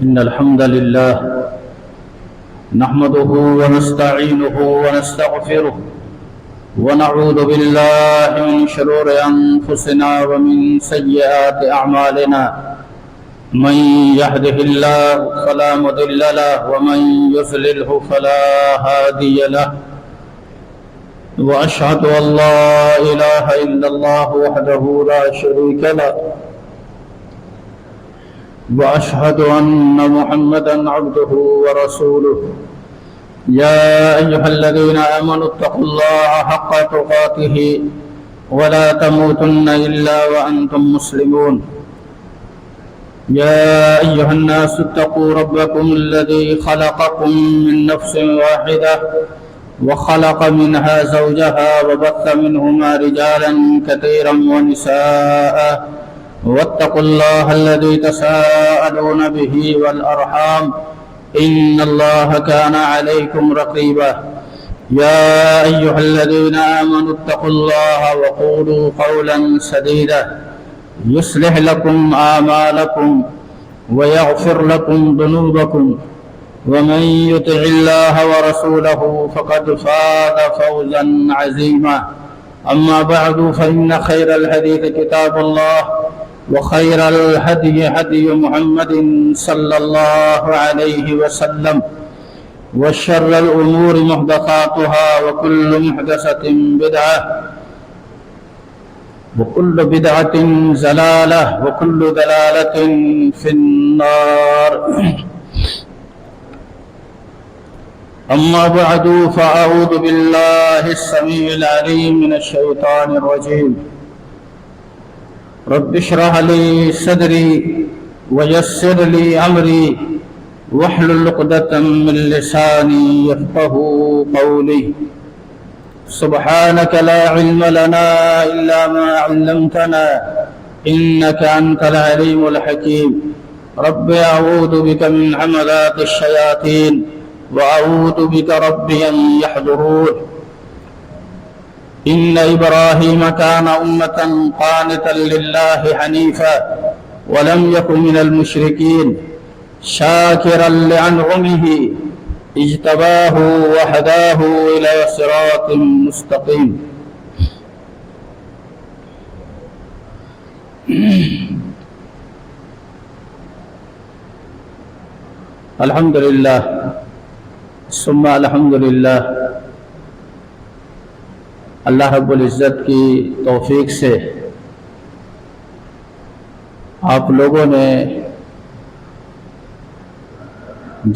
إن الحمد لله نحمده ونستعينه ونستغفره ونعوذ بالله من شرور أنفسنا ومن سيئات أعمالنا من يهده الله فلا مضل له ومن يضلله فلا هادي له وأشهد أن لا إله إلا الله وحده لا شريك له وأشهد أن محمدا عبده ورسوله يا أيها الذين آمنوا اتقوا الله حق تقاته ولا تموتن إلا وأنتم مسلمون يا أيها الناس اتقوا ربكم الذي خلقكم من نفس واحدة وخلق منها زوجها وبث منهما رجالا كثيرا ونساء واتقوا الله الذي تساءلون به والأرحام إن الله كان عليكم رقيبا يا أيها الذين آمنوا اتقوا الله وقولوا قولا سديدا يصلح لكم أعمالكم ويغفر لكم ذنوبكم ومن يطع الله ورسوله فقد فاز فوزا عظيما أما بعد فإن خير الحديث كتاب الله وخير الهدي هدي محمد صلى الله عليه وسلم وشر الأمور محدثاتها وكل محدثة بدعة وكل بدعة ضلالة وكل ضلالة في النار أما بعد فأعوذ بالله السميع العليم من الشيطان الرجيم رب اشرح لي صدري ويسر لي أمري واحلل عقدة من لساني يفقهوا قولي سبحانك لا علم لنا إلا ما علمتنا إنك أنت العليم الحكيم رب أعوذ بك من همزات الشياطين وأعوذ بك رب أن يحضرون إن إبراهيم كان أمة قانتا لله حنيفا ولم يكن من المشركين شاكرا لأنعمه اجتباه وهداه إلى صراط مستقيم الحمد لله ثم الحمد للہ اللہ رب العزت کی توفیق سے آپ لوگوں نے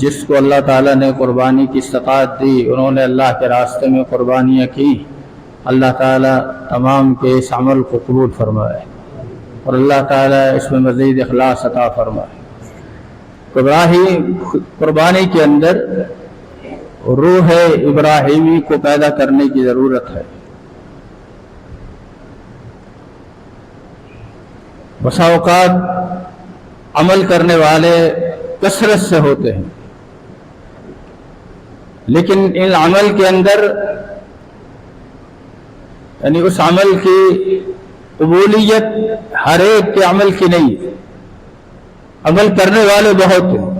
جس کو اللہ تعالیٰ نے قربانی کی استطاعت دی انہوں نے اللہ کے راستے میں قربانیاں کی. اللہ تعالیٰ تمام کے اس عمل کو قبول فرمائے اور اللہ تعالیٰ اس میں مزید اخلاص عطا فرمائے. قربانی کے اندر روح ابراہیمی کو پیدا کرنے کی ضرورت ہے. بسا اوقات عمل کرنے والے کثرت سے ہوتے ہیں لیکن ان عمل کے اندر یعنی اس عمل کی قبولیت ہر ایک کے عمل کی نہیں ہے. عمل کرنے والے بہت ہیں.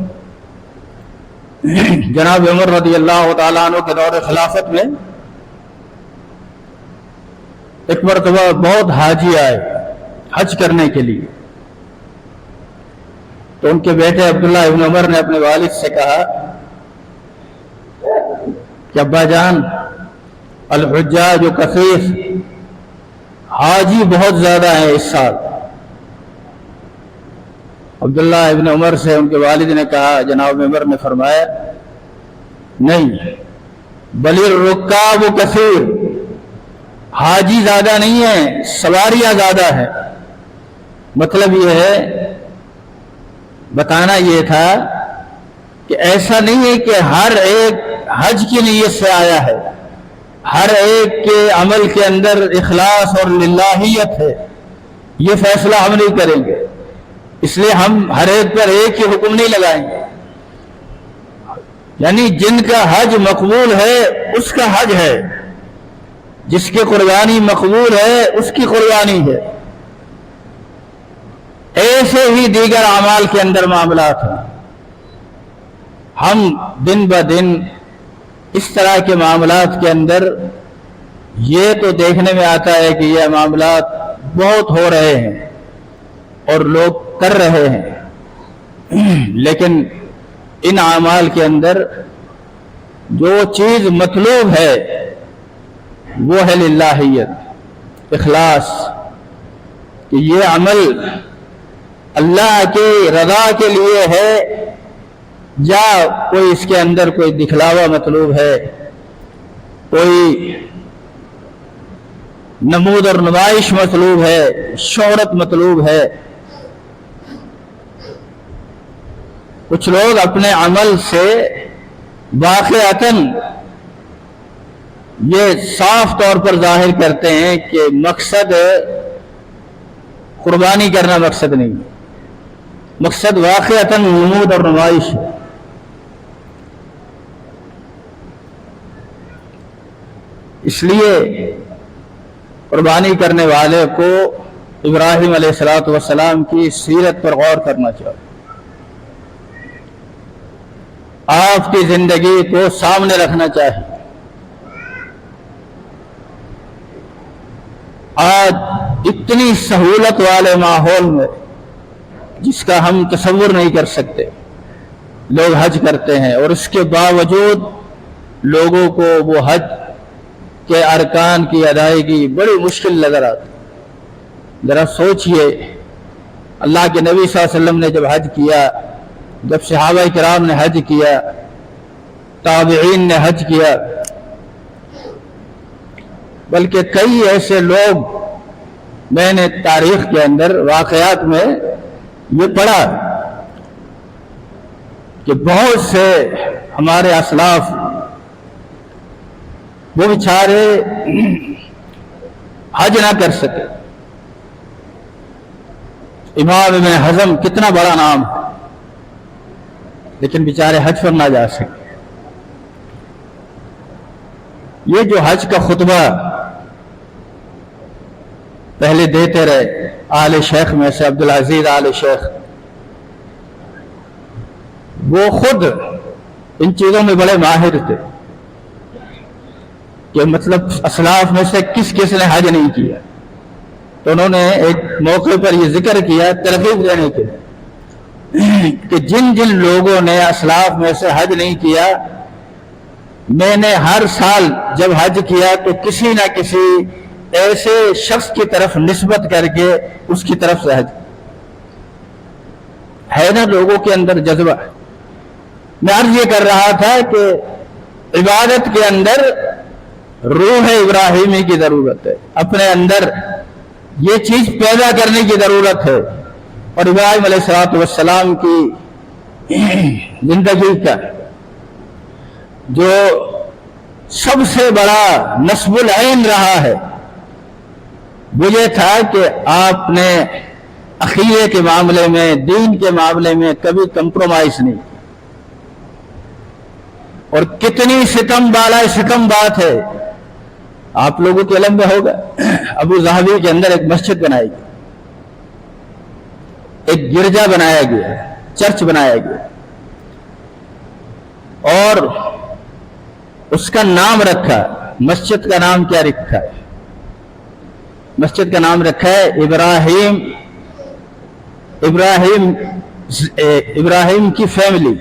جناب عمر رضی اللہ تعالیٰ عنہ کے دور خلافت میں ایک مرتبہ بہت حاجی آئے حج کرنے کے لیے. تو ان کے بیٹے عبداللہ ابن عمر نے اپنے والد سے کہا کہ ابا جان الحجاج کثیر، حاجی بہت زیادہ ہیں اس سال. عبداللہ ابن عمر سے ان کے والد نے کہا، جناب عمر نے فرمایا نہیں، بل الرکاب کثیر، حاجی زیادہ نہیں ہیں، سواریاں زیادہ ہیں. مطلب یہ ہے، بتانا یہ تھا کہ ایسا نہیں ہے کہ ہر ایک حج کی نیت سے آیا ہے، ہر ایک کے عمل کے اندر اخلاص اور للہیت ہے. یہ فیصلہ ہم نہیں کریں گے، اس لیے ہم ہر ایک پر ایک ہی حکم نہیں لگائیں گے. یعنی جن کا حج مقبول ہے اس کا حج ہے، جس کی قربانی مقبول ہے اس کی قربانی ہے. ایسے ہی دیگر اعمال کے اندر معاملات ہیں. ہم دن بہ دن اس طرح کے معاملات کے اندر یہ تو دیکھنے میں آتا ہے کہ یہ معاملات بہت ہو رہے ہیں اور لوگ کر رہے ہیں، لیکن ان اعمال کے اندر جو چیز مطلوب ہے وہ ہے للہیت، اخلاص، کہ یہ عمل اللہ کی رضا کے لیے ہے یا کوئی اس کے اندر کوئی دکھلاوا مطلوب ہے، کوئی نمود اور نمائش مطلوب ہے، شہرت مطلوب ہے۔ کچھ لوگ اپنے عمل سے واقعتاً یہ صاف طور پر ظاہر کرتے ہیں کہ مقصد قربانی کرنا مقصد نہیں، مقصد واقعتاً نمود اور نمائش ہے۔ اس لیے قربانی کرنے والے کو ابراہیم علیہ السلام کی سیرت پر غور کرنا چاہیے، آپ کی زندگی کو سامنے رکھنا چاہیے۔ آج اتنی سہولت والے ماحول میں جس کا ہم تصور نہیں کر سکتے، لوگ حج کرتے ہیں اور اس کے باوجود لوگوں کو وہ حج کے ارکان کی ادائیگی بڑی مشکل نظر آتی۔ ذرا سوچئے، اللہ کے نبی صلی اللہ علیہ وسلم نے جب حج کیا، جب صحابہ کرام نے حج کیا، تابعین نے حج کیا، بلکہ کئی ایسے لوگ، میں نے تاریخ کے اندر واقعات میں یہ پڑھا کہ بہت سے ہمارے اسلاف وہ بیچارے حج نہ کر سکے۔ امام ابن حزم کتنا بڑا نام ہے، لیکن بیچارے حج پر نہ جا سکے۔ یہ جو حج کا خطبہ پہلے دیتے رہے آل شیخ میں سے عبدالعزیز آل شیخ، وہ خود ان چیزوں میں بڑے ماہر تھے کہ مطلب اسلاف میں سے کس کس نے حج نہیں کیا، تو انہوں نے ایک موقع پر یہ ذکر کیا ترغیب دینے کے لیے کہ جن جن لوگوں نے اسلاف میں سے حج نہیں کیا، میں نے ہر سال جب حج کیا تو کسی نہ کسی ایسے شخص کی طرف نسبت کر کے اس کی طرف سے حج ہے نا لوگوں کے اندر جذبہ۔ میں عرض یہ کر رہا تھا کہ عبادت کے اندر روح ابراہیمی کی ضرورت ہے، اپنے اندر یہ چیز پیدا کرنے کی ضرورت ہے، اور ابراہیم علیہ السلام کی زندگی کا جو سب سے بڑا نصب العین رہا ہے وہ یہ تھا کہ آپ نے عقیدے کے معاملے میں، دین کے معاملے میں کبھی کمپرومائز نہیں کی، اور کتنی ستم بالائے ستم بات ہے، آپ لوگوں کے علم میں ہوگا ابو ظہبی کے اندر ایک مسجد بنائی گئی، ایک گرجا بنایا گیا، چرچ بنایا گیا، اور اس کا نام رکھا، مسجد کا نام کیا رکھا ہے؟ مسجد کا نام رکھا ہے ابراہیم کی فیملی۔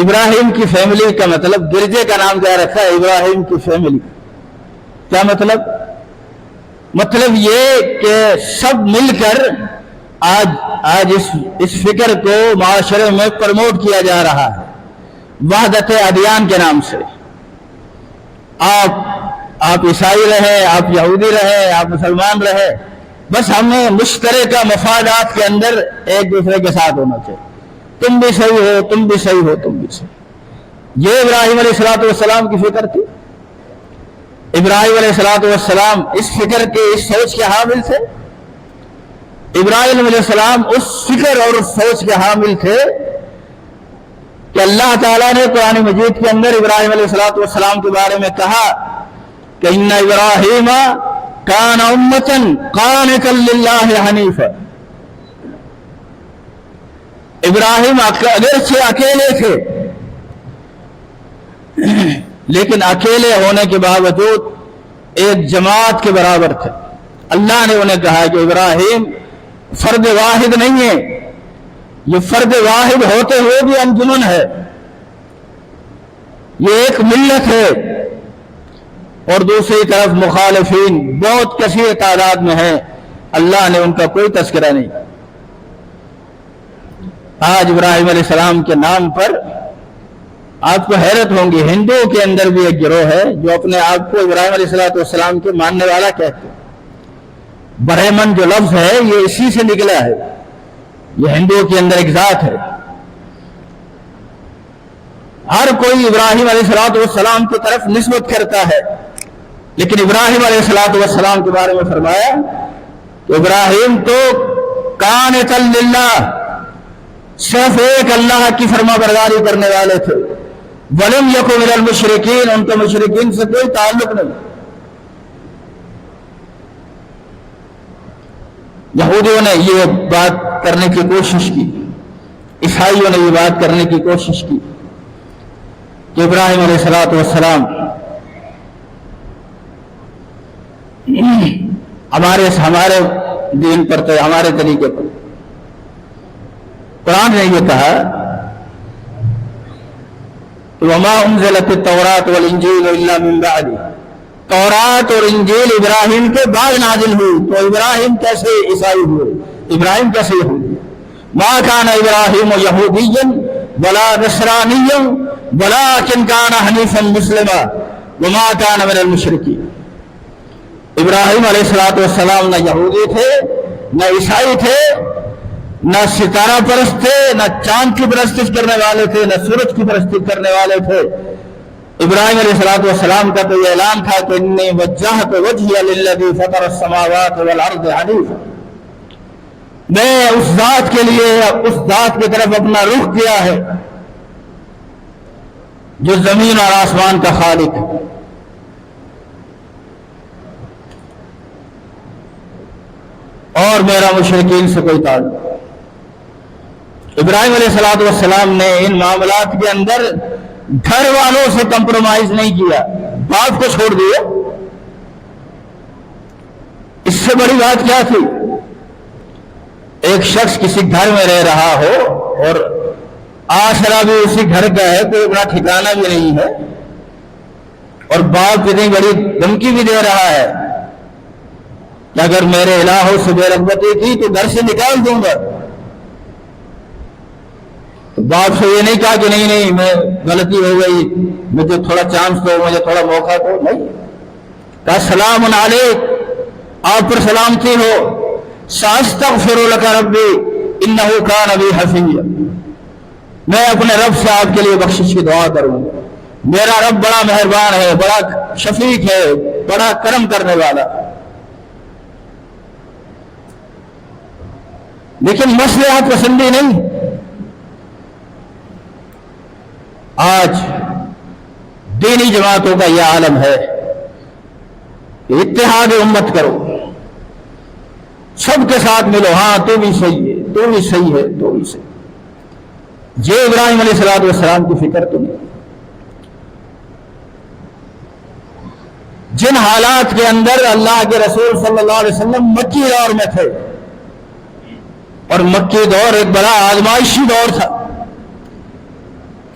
ابراہیم کی فیملی کا مطلب، گرجے کا نام کیا رکھا ہے؟ ابراہیم کی فیملی۔ کیا مطلب؟ مطلب یہ کہ سب مل کر آج اس فکر کو معاشرے میں پروموٹ کیا جا رہا ہے وحدت ادیان کے نام سے۔ آپ عیسائی رہے، آپ یہودی رہے، آپ مسلمان رہے، بس ہمیں مشترکہ مفادات کے اندر ایک دوسرے کے ساتھ ہونا چاہیے، تم بھی صحیح ہو، تم بھی صحیح ہو، تم بھی صحیح۔ یہ ابراہیم علیہ السلام کی فکر تھی۔ ابراہیم علیہ السلام اس فکر کے، اس سوچ کے حامل تھے۔ ابراہیم علیہ السلام اس فکر اور اس سوچ کے حامل تھے کہ اللہ تعالیٰ نے قرآن مجید کے اندر ابراہیم علیہ السلام کے بارے میں کہا کہ ان ابراہیم کان امۃ قانتا للہ حنیفا، ابراہیم اگرچہ اکیلے تھے لیکن اکیلے ہونے کے باوجود ایک جماعت کے برابر تھے. اللہ نے انہیں کہا کہ ابراہیم فرد واحد نہیں ہے، یہ فرد واحد ہوتے ہوئے بھی انجمن ہے، یہ ایک ملت ہے. اور دوسری طرف مخالفین بہت کثیر تعداد میں ہیں، اللہ نے ان کا کوئی تذکرہ نہیں. آج ابراہیم علیہ السلام کے نام پر آپ کو حیرت ہوں گی، ہندوؤں کے اندر بھی ایک گروہ ہے جو اپنے آپ کو ابراہیم علیہ السلام کے ماننے والا کہتے ہیں. برہمن جو لفظ ہے یہ اسی سے نکلا ہے، یہ ہندوؤں کے اندر ایک ذات ہے. ہر کوئی ابراہیم علیہ السلام کی طرف نسبت کرتا ہے، لیکن ابراہیم علیہ السلام کے بارے میں فرمایا کہ ابراہیم تو قانتا للہ، صرف ایک اللہ کی فرما برداری کرنے والے تھے. ولم یکن من المشرکین، ان کا مشرکین سے کوئی تعلق نہیں. یہودیوں نے یہ بات کرنے کی کوشش کی، عیسائیوں نے یہ بات کرنے کی کوشش کی کہ ابراہیم علیہ السلام ہمارے دین پر تھے، ہمارے طریقے پر. قرآن نے یہ کہا وما انزلت التوراۃ والانجیل الا من بعد، تورات اور انجیل ابراہیم کے بعد نازل ہوئی. تو ابراہیم کیسے عیسائی ہوئے، ابراہیم کیسے یہودی؟ ما کان ابراہیم یہودیا ولا نصرانیا ولکن کان حنیفا مسلما وما کان من المشرکین. ابراہیم علیہ السلام نہ یہودی تھے، نہ عیسائی تھے، نہ ستارہ پرست تھے، نہ چاند کی پرستش کرنے والے تھے، نہ سورج کی پرستش کرنے والے تھے. ابراہیم علیہ السلام کا تو یہ اعلان تھا کہ انی وجہت وجہی للذی فطر السماوات والارض حنیفا، میں اس ذات کے لیے، اس ذات کی طرف اپنا رخ کیا ہے جو زمین اور آسمان کا خالق ہے. اور میرا مشرکین سے کوئی تعلق. ابراہیم علیہ السلام نے ان معاملات کے اندر گھر والوں سے کمپرومائز نہیں کیا، باپ کو چھوڑ دیا. اس سے بڑی بات کیا تھی؟ ایک شخص کسی گھر میں رہ رہا ہو اور آسرا بھی اسی گھر کا ہے، کوئی اپنا ٹھکانہ بھی نہیں ہے، اور باپ اتنی بڑی دھمکی بھی دے رہا ہے کہ اگر میرے الہوں سے بے رغبتی کی تو گھر سے نکال دوں گا. باپ سے یہ نہیں کہا کہ نہیں میں غلطی ہو گئی، مجھے تھوڑا چانس دو، مجھے تھوڑا موقع دو. نہیں، کہا سلام علیک، آپ پر سلامتی ہو، ساستغفر لک ربی انہ کان بی حفیظ، میں اپنے رب سے آپ کے لیے بخشش کی دعا کروں گا. میرا رب بڑا مہربان ہے، بڑا شفیق ہے، بڑا کرم کرنے والا. لیکن مصلحت پسندی نہیں. آج دینی جماعتوں کا یہ عالم ہے کہ اتحاد امت کرو، سب کے ساتھ ملو، ہاں تو بھی صحیح ہے، تو بھی صحیح ہے، تو بھی صحیح. یہ ابراہیم علیہ السلام کی فکر تو نہیں. جن حالات کے اندر اللہ کے رسول صلی اللہ علیہ وسلم مکی دور میں تھے، اور مکی دور ایک بڑا آزمائشی دور تھا،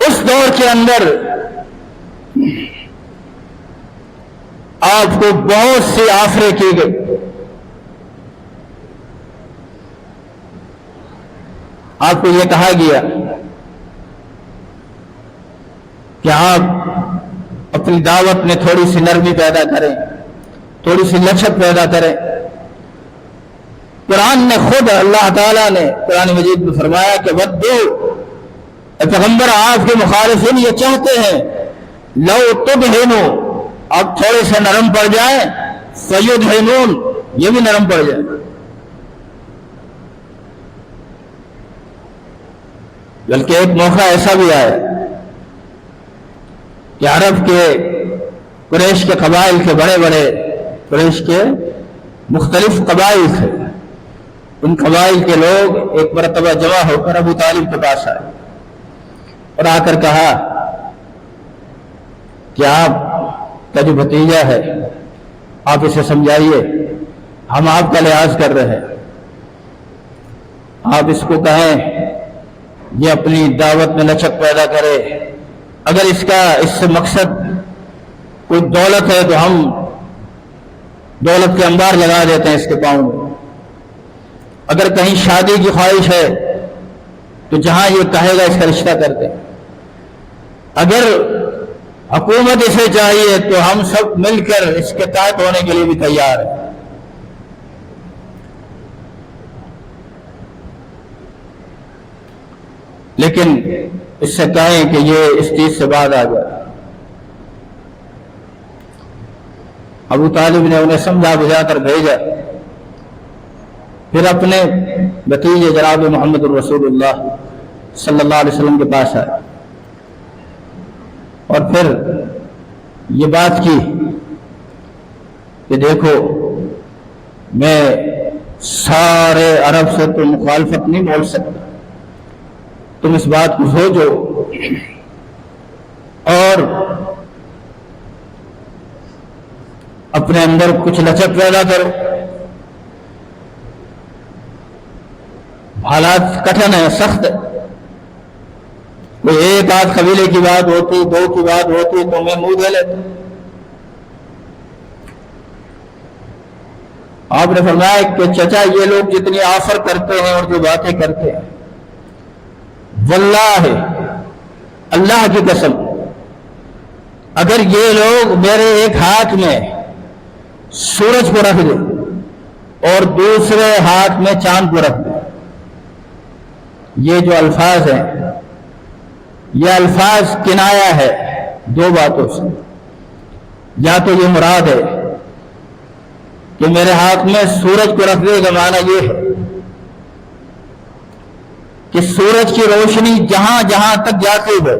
اس دور کے اندر آپ کو بہت سی آفریں کی گئی. آپ کو یہ کہا گیا کہ آپ اپنی دعوت میں تھوڑی سی نرمی پیدا کریں، تھوڑی سی لچک پیدا کریں. قرآن نے خود، اللہ تعالیٰ نے قرآن مجید میں فرمایا کہ ودو، پیغمبر آپ کے مخالفین یہ چاہتے ہیں لو تدہنو، آپ تھوڑے سے نرم پڑ جائیں، فیدہنون، یہ بھی نرم پڑ جائیں. بلکہ ایک موقع ایسا بھی آیا کہ عرب کے قریش کے قبائل کے بڑے بڑے، قریش کے مختلف قبائل تھے، ان قبائل کے لوگ ایک مرتبہ جمع ہو کر ابو طالب کے پاس آئے اور آ کر کہا کہ آپ کا جو بھتیجا ہے آپ اسے سمجھائیے، ہم آپ کا لحاظ کر رہے ہیں، آپ اس کو کہیں یہ اپنی دعوت میں لچک پیدا کرے، اگر اس سے مقصد کوئی دولت ہے تو ہم دولت کے انبار لگا دیتے ہیں اس کے پاؤں میں، اگر کہیں شادی کی خواہش ہے تو جہاں یہ کہے گا اس کا رشتہ کر دیں، اگر حکومت اسے چاہیے تو ہم سب مل کر اس کے تحت ہونے کے لیے بھی تیار ہیں۔ لیکن اس سے کہیں کہ یہ اس چیز سے بعد آ جائے۔ ابو طالب نے انہیں سمجھا بجھا کر بھیجا، پھر اپنے بھتیجے جناب محمد الرسول اللہ صلی اللہ علیہ وسلم کے پاس آئے اور پھر یہ بات کی کہ دیکھو میں سارے عرب سے تو مخالفت نہیں بول سکتا، تم اس بات کو سوچو اور اپنے اندر کچھ لچک پیدا کرو، حالات کٹھن ہے، سخت ہے، کوئی ایک آدھ قبیلے کی بات ہوتی، دو کی بات ہوتی تو میں منہ دے لیتا۔ آپ نے فرمایا کہ چچا یہ لوگ جتنی آفر کرتے ہیں اور جو باتیں کرتے ہیں، واللہ اللہ کی قسم اگر یہ لوگ میرے ایک ہاتھ میں سورج کو رکھ دیں اور دوسرے ہاتھ میں چاند کو رکھ دیں، یہ جو الفاظ ہیں یہ الفاظ کنایا ہے دو باتوں سے، یا تو یہ مراد ہے کہ میرے ہاتھ میں سورج کو رکھ دے کا معنی یہ ہے کہ سورج کی روشنی جہاں جہاں تک جاتی ہے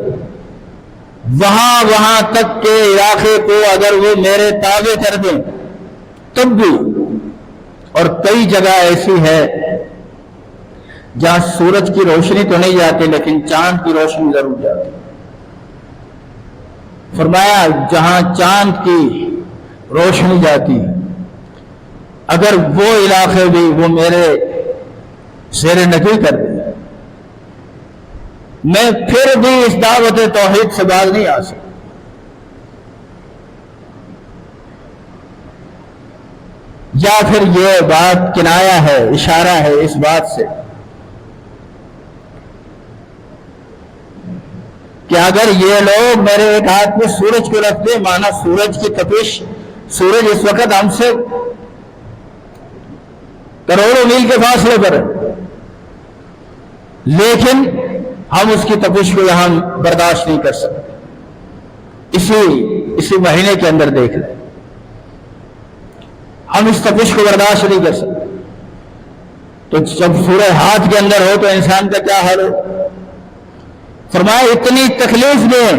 وہاں وہاں تک کے علاقے کو اگر وہ میرے تابع کر دیں تب بھی، اور کئی جگہ ایسی ہے جہاں سورج کی روشنی تو نہیں جاتی لیکن چاند کی روشنی ضرور جاتی، فرمایا جہاں چاند کی روشنی جاتی اگر وہ علاقے بھی وہ میرے زیر نگی کر دیں میں پھر بھی اس دعوت توحید سے باز نہیں آ سکتا۔ یا پھر یہ بات کنایا ہے، اشارہ ہے اس بات سے کہ اگر یہ لوگ میرے ایک ہاتھ میں سورج کو رکھ دیں، مانا سورج کی تپش، سورج اس وقت ہم سے کروڑوں میل کے فاصلے پر ہے لیکن ہم اس کی تپش کو یہاں برداشت نہیں کر سکتے، اسی مہینے کے اندر دیکھ لیں ہم اس تپش کو برداشت نہیں کر سکتے، تو جب سورج ہاتھ کے اندر ہو تو انسان کا کیا حال ہو۔ فرمایا اتنی تکلیف دیں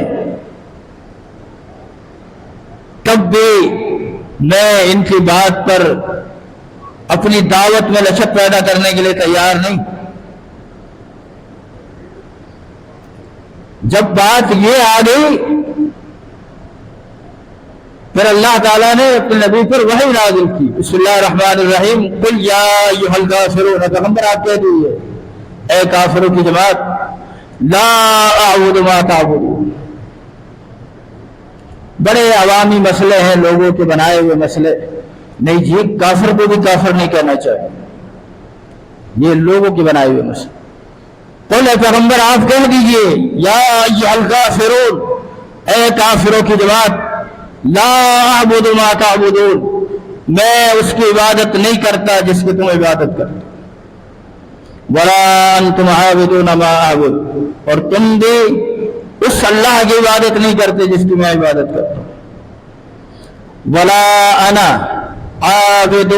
تب بھی میں ان کی بات پر اپنی دعوت میں لچک پیدا کرنے کے لیے تیار نہیں۔ جب بات یہ آ گئی پھر اللہ تعالیٰ نے اپنے نبی پر وحی نازل کی، بسم اللہ الرحمن الرحیم، قل یا ایھا الکافرون، پیغمبر آپ کہہ دیجیے اے کافروں کی جماعت، لا اعبد ما تعبدون، بڑے عوامی مسئلے ہیں لوگوں کے بنائے ہوئے مسئلے، نہیں جی کافر کو بھی کافر نہیں کہنا چاہیے، یہ لوگوں کے بنائے ہوئے مسئلے۔ قل اے پیغمبر آپ کہہ دیجئے یا ایھا الکافرون، اے کافروں کی جماعت، لا اعبد ما تعبدون، میں اس کی عبادت نہیں کرتا جس کی تم عبادت کرتے، ولا انتم عابدون ما اعبد، اور تم بھی اس اللہ کی عبادت نہیں کرتے جس کی میں عبادت کرتا ہوں، ولا انا عابد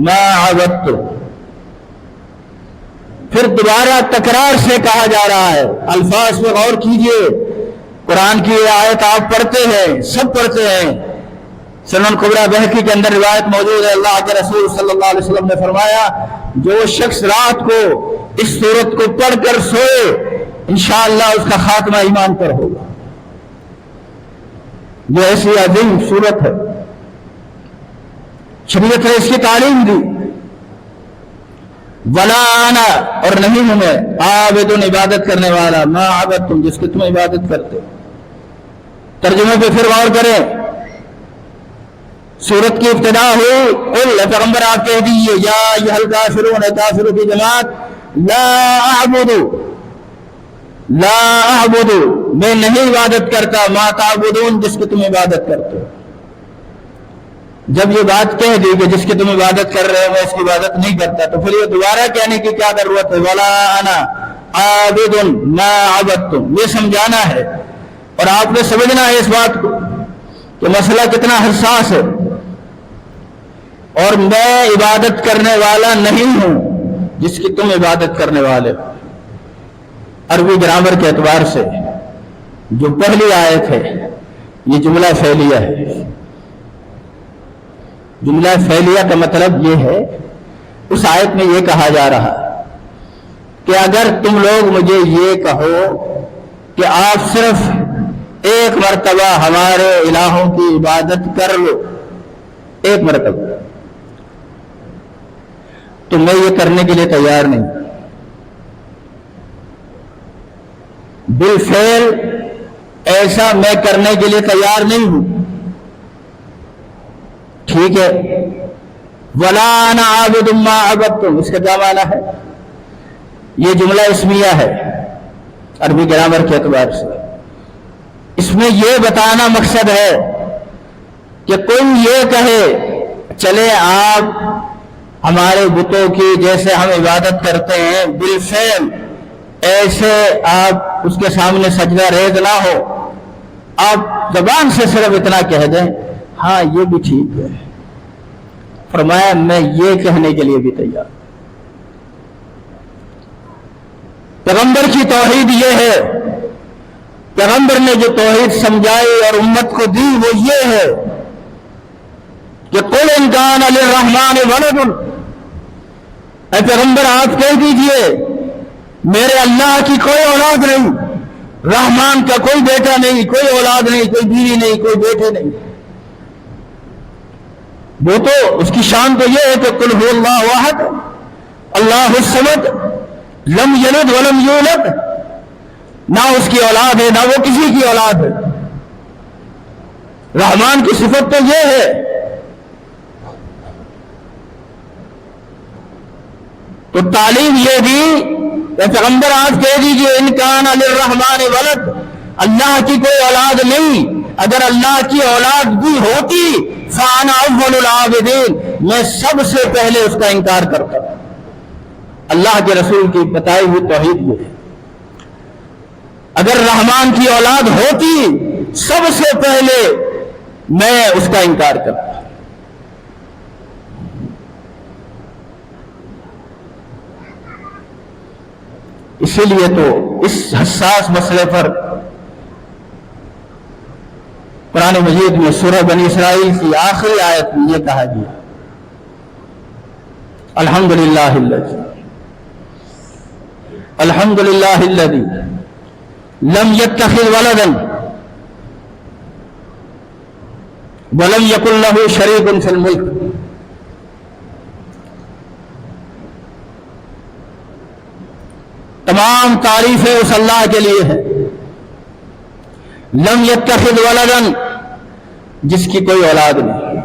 ما عبدت، پھر دوبارہ تکرار سے کہا جا رہا ہے، الفاظ پہ غور کیجئے، قرآن کی آیت آپ پڑھتے ہیں، سب پڑھتے ہیں، سنن کبریٰ بہقی کے اندر روایت موجود ہے، اللہ کے رسول صلی اللہ علیہ وسلم نے فرمایا جو شخص رات کو اس سورت کو پڑھ کر سوئے انشاءاللہ اس کا خاتمہ ایمان پر ہوگا. یہ ایسی عظیم سورت ہے، شریعت نے اس کی تعلیم دی. ولا انا، اور نہیں ہوں میں، عابد، عبادت کرنے والا، ما عبدتم، جس کی تم عبادت کرتے. ترجمے پہ پھر غور کریں. سورت کی ابتدا ہوئی قل، پیغمبر آپ کہہ دیجیے یا ایھا الکافرون، کافروں کی جماعت، لا اعبد، لا اعبد، میں نہیں عبادت کرتا، ما تعبدون، جس کی تم عبادت کرتے ہو. جب یہ بات کہہ دی کہ جس کی تم عبادت کر رہے ہو میں اس کی عبادت نہیں کرتا، تو پھر یہ دوبارہ کہنے کی کیا ضرورت ہے؟ ولا انا عابد ما عبدتم، یہ سمجھانا ہے. اور آپ نے سمجھنا ہے اس بات کو کہ مسئلہ کتنا حساس ہے. اور میں عبادت کرنے والا نہیں ہوں جس کی تم عبادت کرنے والے ہو. عربی گرامر کے اعتبار سے جو پہلی آیت ہے یہ جملہ فعلیہ ہے. جملہ فعلیہ کا مطلب یہ ہے، اس آیت میں یہ کہا جا رہا کہ اگر تم لوگ مجھے یہ کہو کہ آپ صرف ایک مرتبہ ہمارے الہوں کی عبادت کر لو، ایک مرتبہ، تو میں یہ کرنے کے لیے تیار نہیں. بالفعل ایسا میں کرنے کے لیے تیار نہیں ہوں. ٹھیک ہے، ولا انا عابد ما عبدتم، اس کا کیا معنی ہے؟ یہ جملہ اسمیہ ہے عربی گرامر کے اعتبار سے. اس میں یہ بتانا مقصد ہے کہ کوئی یہ کہے چلے آپ ہمارے بتوں کی جیسے ہم عبادت کرتے ہیں بالفعل ایسے آپ اس کے سامنے سجدہ ریز نہ ہو، آپ زبان سے صرف اتنا کہہ دیں ہاں یہ بھی ٹھیک ہے. فرمایا میں یہ کہنے کے لیے بھی تیار. پیغمبر کی توحید یہ ہے، پیغمبر نے جو توحید سمجھائی اور امت کو دی وہ یہ ہے کہ قل ان کان للرحمن ولد، اے پیغمبر آپ کہہ دیجئے میرے اللہ کی کوئی اولاد نہیں، رحمان کا کوئی بیٹا نہیں، کوئی اولاد نہیں، کوئی بیوی نہیں، کوئی بیٹے نہیں. وہ تو اس کی شان تو یہ ہے کہ قل هو اللہ احد اللہ الصمد لم یلد ولم یولد، نہ اس کی اولاد ہے نہ وہ کسی کی اولاد ہے. رحمان کی صفت تو یہ ہے. تو تعلیم یہ دی کہ پیغمبر آپ کہہ دیجئے ان کان للرحمن ولد، اللہ کی کوئی اولاد نہیں. اگر اللہ کی اولاد بھی ہوتی فانا اول العابدین، میں سب سے پہلے اس کا انکار کرتا. اللہ کے رسول کی بتائی ہوئی توحید یہ ہے. اگر رحمان کی اولاد ہوتی سب سے پہلے میں اس کا انکار کرتا. اسی لیے تو اس حساس مسئلے پر قرآن مجید میں سورہ بنی اسرائیل کی آخری آیت میں یہ کہا گیا الحمدللہ الذی لم یتخذ ولدا ولم یکن لہ شریک فی الملک. تمام تعریفیں اس اللہ کے لیے ہے لم یتخذ ولدا، جس کی کوئی اولاد نہیں.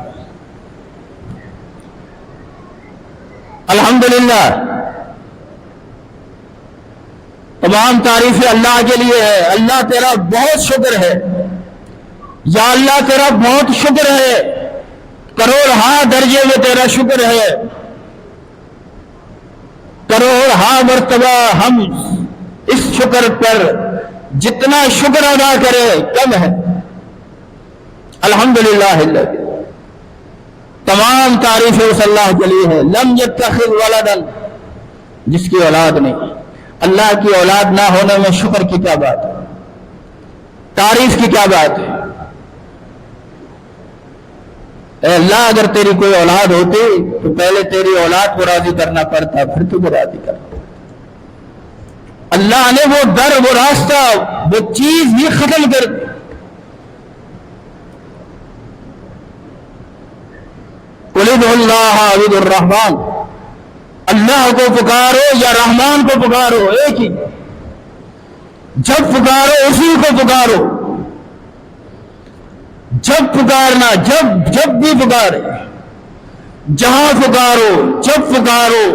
الحمدللہ تمام تعریفیں اللہ کے لیے ہے. اللہ تیرا بہت شکر ہے، یا اللہ تیرا بہت شکر ہے، کروڑ درجے میں تیرا شکر ہے. کروڑ مرتبہ ہم اس شکر پر جتنا شکر ادا کرے کم ہے. الحمدللہ تمام تعریفیں اس اللہ کے لیے ہے. لم یتخذ ولدا، جس کی اولاد نہیں. اللہ کی اولاد نہ ہونے میں شکر کی کیا بات ہے، تعریف کی کیا بات ہے. اے اللہ اگر تیری کوئی اولاد ہوتی تو پہلے تیری اولاد کو راضی کرنا پڑتا پھر تجھے راضی کرنا۔ اللہ نے وہ در وہ راستہ وہ چیز بھی ختم کر دی۔ قُلِ ادْعُوا اللَّهَ أَوِ ادْعُوا الرَّحْمَٰنَ، اللہ کو پکارو یا رحمان کو پکارو، ایک ہی، جب پکارو اسی کو پکارو، جب پکارنا جب بھی پکارے، جہاں پکارو جب پکارو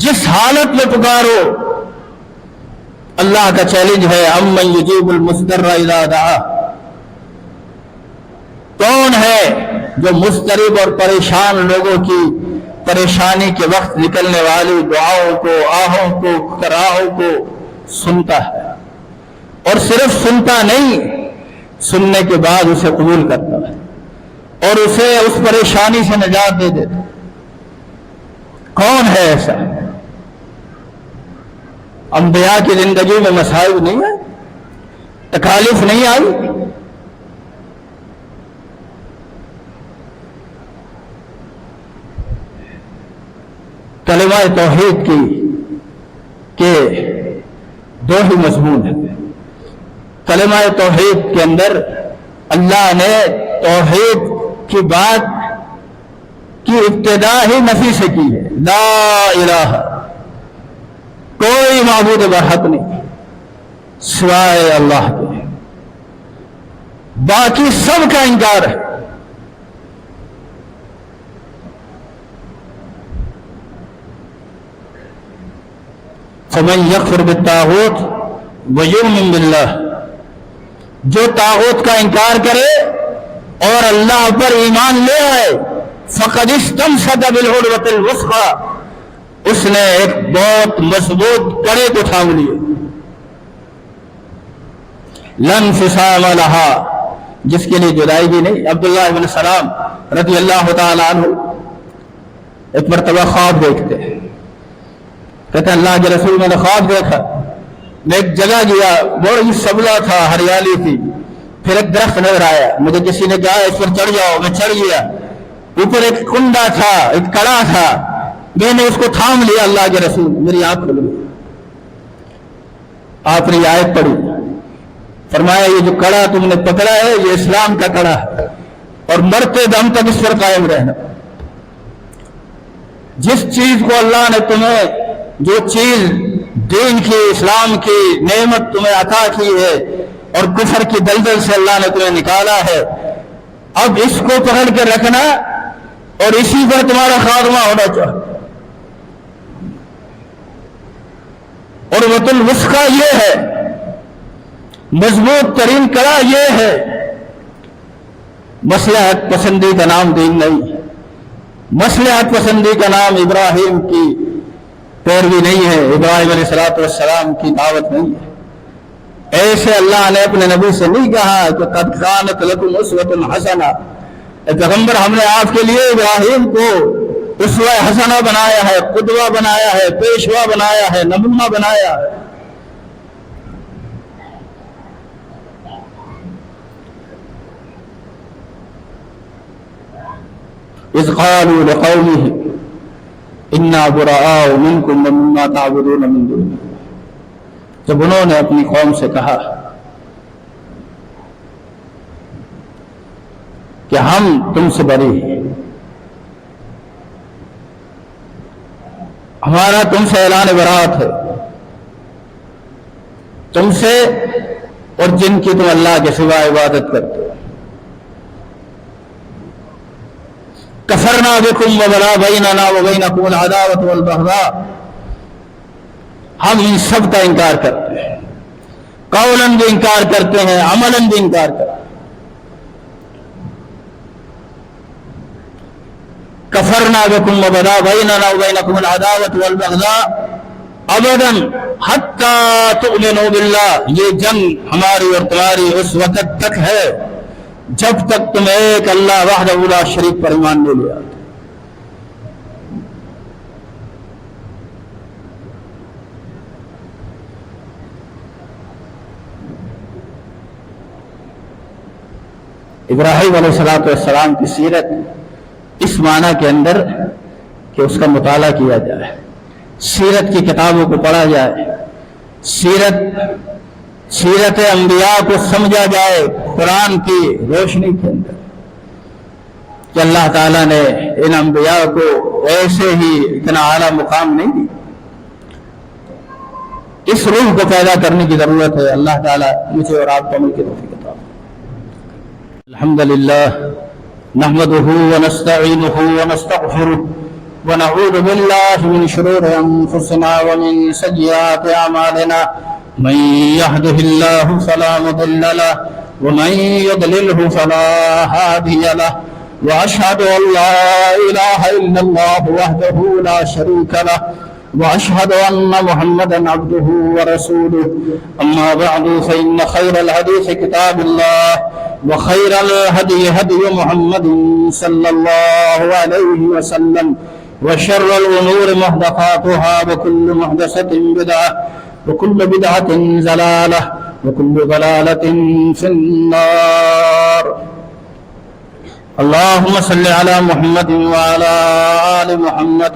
جس حالت میں پکارو۔ اللہ کا چیلنج ہے اَمَّن يُجِيبُ الْمُضْطَرَّ إِذَا دَعَاهُ، کون ہے جو مضطرب اور پریشان لوگوں کی پریشانی کے وقت نکلنے والی دعاؤں کو، آہوں کو، کراہوں کو سنتا ہے، اور صرف سنتا نہیں، سننے کے بعد اسے قبول کرتا ہے اور اسے اس پریشانی سے نجات دے دیتا۔ کون ہے ایسا؟ انبیاء کی زندگی میں مصائب نہیں آئے، تکالیف نہیں آئی؟ کلمہ توحید کی کہ دو ہی مضمون ہیں۔ کلمہ توحید کے اندر اللہ نے توحید کی بات کی ابتدا ہی نفی سے کی ہے، لا الہ، کوئی معبود برحق نہیں سوائے اللہ کے، باقی سب کا انکار ہے۔ فمن یکفر بالطاغوت ویؤمن باللہ، جو طاغوت کا انکار کرے اور اللہ پر ایمان لے آئے، فقد استمسک بالعروۃ الوثقی، اس نے ایک بہت مضبوط کڑے کو تھام لیے، لا انفصام لہا، جس کے لیے جدائی بھی نہیں۔ عبداللہ بن سلام رضی اللہ تعالی عنہ ایک مرتبہ خواب دیکھتے ہیں، کہتے ہیں اللہ کے رسول میں نے خواب دیکھا، میں ایک جگہ گیا، بڑی سبزہ تھا، ہریالی تھی، پھر ایک درخت نظر آیا، مجھے کسی نے کہا اس پر چڑھ جاؤ، میں چڑھ گیا، اوپر ایک کنڈا تھا، ایک کڑا تھا، میں نے اس کو تھام لیا، اللہ کے رسول، میری آنکھ کھل گئی۔ آپ نے یہ آیت پڑھی، فرمایا یہ جو کڑا تم نے پکڑا ہے یہ اسلام کا کڑا ہے، اور مرتے دم تک اس پر قائم رہنا۔ جس چیز کو اللہ نے تمہیں، جو چیز دین کی، اسلام کی نعمت تمہیں عطا کی ہے اور کفر کی دلدل سے اللہ نے تمہیں نکالا ہے، اب اس کو پکڑ کے رکھنا اور اسی پر تمہارا خاتمہ ہونا چاہیے۔ اور عروۃ الوثقی یہ ہے، مضبوط ترین کڑا یہ ہے۔ مصلحت پسندی کا نام دین نہیں، مصلحت پسندی کا نام ابراہیم کی پیروی نہیں ہے، ابراہیم علیہ السلام کی دعوت نہیں ہے۔ ایسے اللہ نے اپنے نبی سے نہیں کہا کہ قد کانت لکم اسوۃ حسنہ، پیغمبر ہم نے آپ کے لیے ابراہیم کو اسوہ حسنہ بنایا ہے، قدوہ بنایا ہے، پیشوا بنایا ہے، نمونہ بنایا ہے۔ اذ قالوا لقومهم انا براء منکم ومما تعبدون من دون اللہ، جب انہوں نے اپنی قوم سے کہا کہ ہم تم سے بری ہیں، ہمارا تم سے اعلان برات ہے، تم سے اور جن کی تم اللہ کے سوا عبادت کرتے ہو، کفرنا بکم وبدا بیننا وبینکم العداوۃ والبغضاء، ہم ان سب کا انکار کرتے ہیں، قولاً بھی انکار کرتے ہیں، عملاً بھی انکار کرتے ہیں۔ کفرنا بکم وبدا بیننا وبینکم العداوۃ والبغضاء ابدا حتی تؤمنوا باللہ، یہ جنگ ہماری اور تمہاری اس وقت تک ہے جب تک تم ایک اللہ وحدہ لا شریک پر ایمان نہیں لے آتے۔ ابراہیم علیہ السلام کی سیرت اس معنی کے اندر کہ اس کا مطالعہ کیا جائے، سیرت کی کتابوں کو پڑھا جائے، سیرت انبیاء کو سمجھا جائے قرآن کی روشنی کے اندر کہ اللہ تعالیٰ نے ان انبیاء کو ایسے ہی اتنا اعلیٰ مقام نہیں دی۔ اس روح کو پیدا کرنے کی ضرورت ہے۔ اللہ تعالیٰ مجھے اور آپ کو عمل کی توفیق عطا فرمائے۔ الحمدللہ نحمده ونستعینه ونستغفره ونعوذ باللہ من شرور انفسنا ومن سیئات اعمالنا من يهده الله فلا مضل له ومن يضلله فلا هادي له وأشهد أن لا إله إلا الله وحده لا شريك له وأشهد أن محمدا عبده ورسوله أما بعد فإن خير الحديث كتاب الله وخير الهدي هدي محمد صلى الله عليه وسلم وشر الأمور محدثاتها وكل محدثة بدعة وكل بدعة ضلالة وكل ضلالة في النار۔ اللهم صل على محمد وعلى آل محمد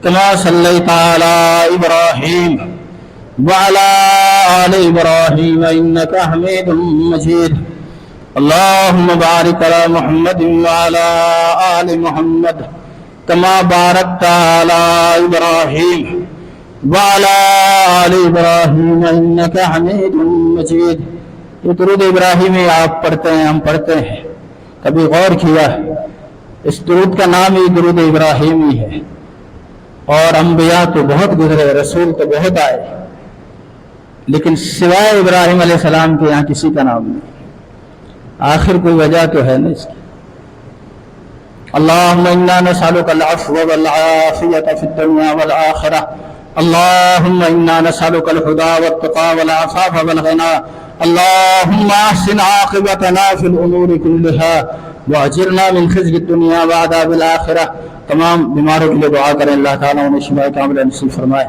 كما صليت على إبراهيم وعلى آل إبراهيم إنك حميد مجيد۔ اللهم بارك على محمد وعلى آل محمد كما باركت على إبراهيم وعلى آل إبراهيم إنك حميد مجيد۔ یہ درود ابراہیمی آپ پڑھتے ہیں، ہم پڑھتے ہیں، کبھی غور کیا اس درود کا نام ہی درود ابراہیمی ہے، اور انبیاء تو بہت گزرے، رسول تو بہت آئے، لیکن سوائے ابراہیم علیہ السلام کے یہاں کسی کا نام نہیں۔ آخر کوئی وجہ تو ہے نا اس کی۔ اللہم انا نسألک العفو والعافیۃ فی الدنیا والآخرہ، اللہم انا نسألک الہدی والتقی والعفاف والغنی، اللہم احسن عاقبتنا فی الامور کلہا واجرنا من خزي الدنیا وعذاب الآخرہ۔ تمام بیماروں کے لیے دعا کریں، اللہ تعالیٰ انہیں شفاء کاملہ نصیب فرمائے۔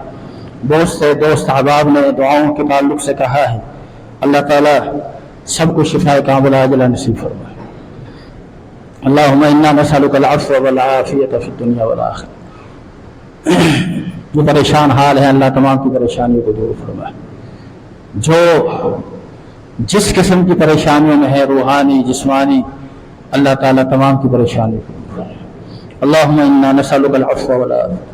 دوست احباب نے دعاؤں کے تعلق سے کہا ہے، اللہ تعالیٰ سب کو شفاء کاملہ عاجلہ نصیب فرمائے۔ اللہم انا نسألک العفو والعافیۃ فی الدنیا والآخرہ۔ جو پریشان حال ہیں اللہ تمام کی پریشانیوں کو دور فرمائے۔ جو جس قسم کی پریشانیوں میں ہے، روحانی جسمانی، اللہ تعالیٰ تمام کی پریشانیوں کو دور فرمائے۔ اللہم انا نسألک العفو والعافیۃ۔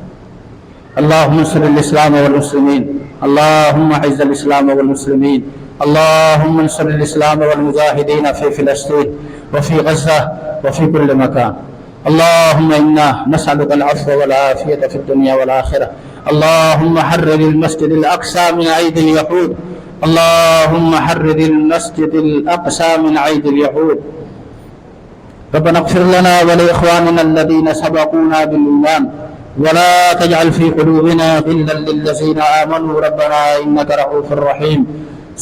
اللہم انصر الاسلام والمسلمین، اللہم اعز الاسلام والمسلمین، اللہم انصر الاسلام والمجاہدین فی فلسطین وفي غزة وفي كل مكان۔ اللهم إنا نسألك العفو والعافية في الدنيا والآخرة۔ اللهم حرر المسجد الأقصى من أيدي اليهود، اللهم حرر المسجد الأقصى من أيدي اليهود۔ ربنا اغفر لنا ولإخواننا الذين سبقونا بالإيمان ولا تجعل في قلوبنا غلا للذين آمنوا ربنا إنك رؤوف رحيم۔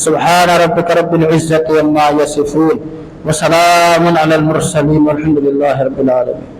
سبحان ربك رب العزة عما يصفون وسلام على المرسلين والحمد لله رب العالمين۔